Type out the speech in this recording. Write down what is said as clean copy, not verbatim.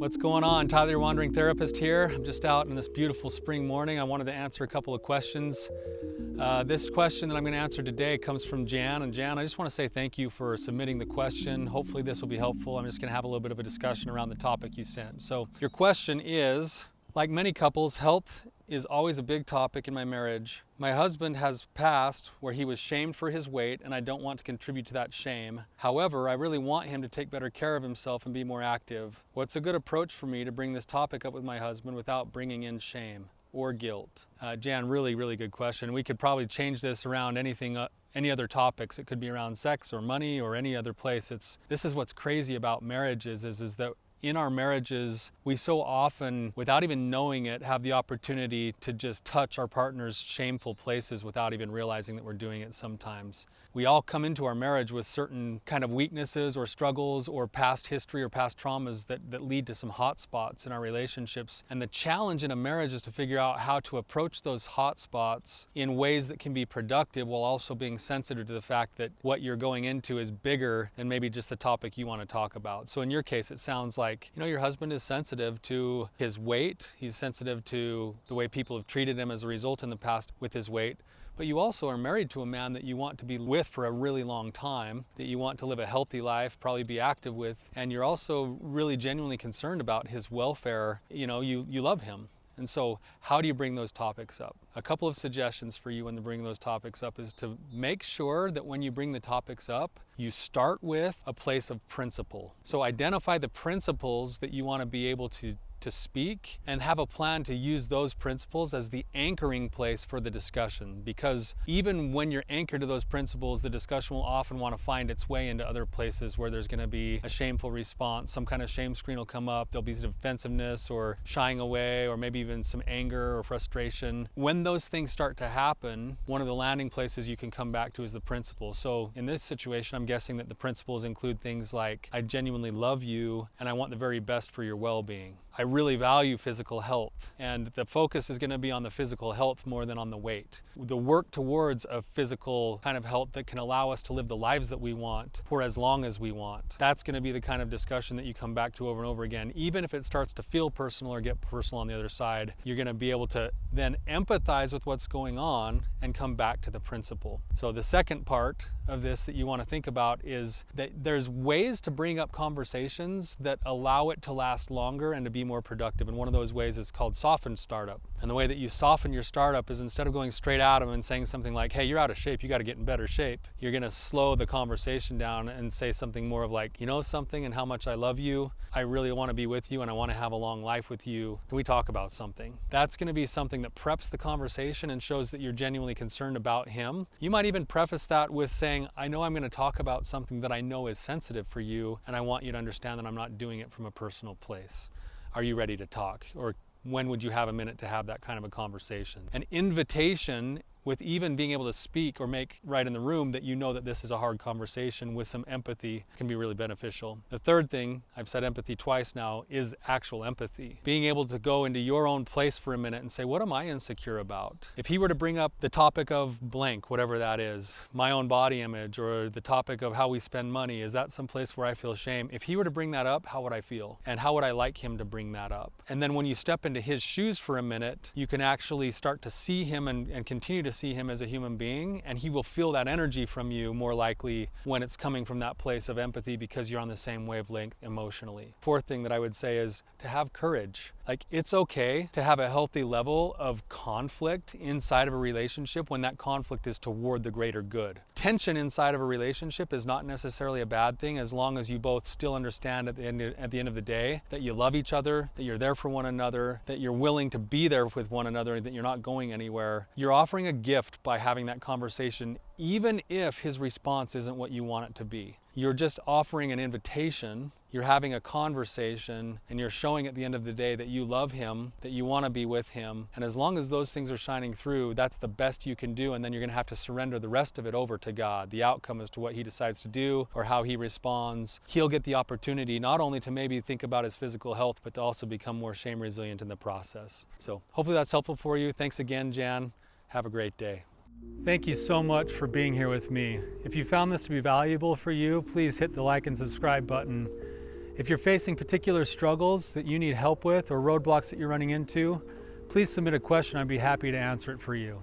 What's going on? Tyler, your Wandering Therapist here. I'm just out in this beautiful spring morning. I wanted to answer a couple of questions. This question that I'm going to answer today comes from Jan. And Jan, I just want to say thank you for submitting the question. Hopefully this will be helpful. I'm just going to have a little bit of a discussion around the topic you sent. So your question is, like many couples, health is always a big topic in my marriage. My husband has passed where he was shamed for his weight, and I don't want to contribute to that shame. However, I really want him to take better care of himself and be more active. What's a good approach for me to bring this topic up with my husband without bringing in shame or guilt? Jan, really good question. We could probably change this around anything, any other topics. It could be around sex or money or any other place. This is what's crazy about marriages is that in our marriages, we so often, without even knowing it, have the opportunity to just touch our partner's shameful places without even realizing that we're doing it sometimes. We all come into our marriage with certain kind of weaknesses or struggles or past history or past traumas that lead to some hot spots in our relationships. And the challenge in a marriage is to figure out how to approach those hot spots in ways that can be productive while also being sensitive to the fact that what you're going into is bigger than maybe just the topic you want to talk about. So in your case, it sounds like, your husband is sensitive to his weight. He's sensitive to the way people have treated him as a result in the past with his weight. But you also are married to a man that you want to be with for a really long time, that you want to live a healthy life, probably be active with, and you're also really genuinely concerned about his welfare. You love him. And so how do you bring those topics up? A couple of suggestions for you when to bring those topics up is to make sure that when you bring the topics up, you start with a place of principle. So identify the principles that you want to be able to speak and have a plan to use those principles as the anchoring place for the discussion. Because even when you're anchored to those principles, the discussion will often want to find its way into other places where there's going to be a shameful response. Some kind of shame screen will come up. There'll be defensiveness or shying away or maybe even some anger or frustration. When those things start to happen, one of the landing places you can come back to is the principle. So in this situation, I'm guessing that the principles include things like, I genuinely love you and I want the very best for your well-being. I really value physical health, and the focus is going to be on the physical health more than on the weight. The work towards a physical kind of health that can allow us to live the lives that we want for as long as we want. That's going to be the kind of discussion that you come back to over and over again. Even if it starts to feel personal or get personal on the other side, you're going to be able to then empathize with what's going on and come back to the principle. So the second part of this that you want to think about is that there's ways to bring up conversations that allow it to last longer and to be more productive. And one of those ways is called softened startup. And the way that you soften your startup is instead of going straight at them and saying something like, hey, you're out of shape, you got to get in better shape, you're going to slow the conversation down and say something more of like, you know something, and how much I love you, I really want to be with you and I want to have a long life with you. Can we talk about something? That's going to be something that preps the conversation and shows that you're genuinely concerned about him. You might even preface that with saying, I know I'm going to talk about something that I know is sensitive for you, and I want you to understand that I'm not doing it from a personal place. Are you ready to talk? Or when would you have a minute to have that kind of a conversation? An invitation with even being able to speak or make right in the room that you know that this is a hard conversation with some empathy can be really beneficial. The third thing, I've said empathy twice now, is actual empathy. Being able to go into your own place for a minute and say, what am I insecure about? If he were to bring up the topic of blank, whatever that is, my own body image, or the topic of how we spend money, is that some place where I feel shame? If he were to bring that up, how would I feel? And how would I like him to bring that up? And then when you step into his shoes for a minute, you can actually start to see him and continue to see him as a human being, and he will feel that energy from you more likely when it's coming from that place of empathy because you're on the same wavelength emotionally. Fourth thing that I would say is to have courage. Like, it's okay to have a healthy level of conflict inside of a relationship when that conflict is toward the greater good. Tension inside of a relationship is not necessarily a bad thing as long as you both still understand at the end of the day that you love each other, that you're there for one another, that you're willing to be there with one another, that you're not going anywhere. You're offering a gift by having that conversation, even if his response isn't what you want it to be. You're just offering an invitation, you're having a conversation, and you're showing at the end of the day that you love him, that you want to be with him. And as long as those things are shining through, that's the best you can do. And then you're going to have to surrender the rest of it over to God. The outcome as to what he decides to do or how he responds. He'll get the opportunity not only to maybe think about his physical health, but to also become more shame resilient in the process. So hopefully that's helpful for you. Thanks again, Jan. Have a great day. Thank you so much for being here with me. If you found this to be valuable for you, please hit the like and subscribe button. If you're facing particular struggles that you need help with or roadblocks that you're running into, please submit a question. I'd be happy to answer it for you.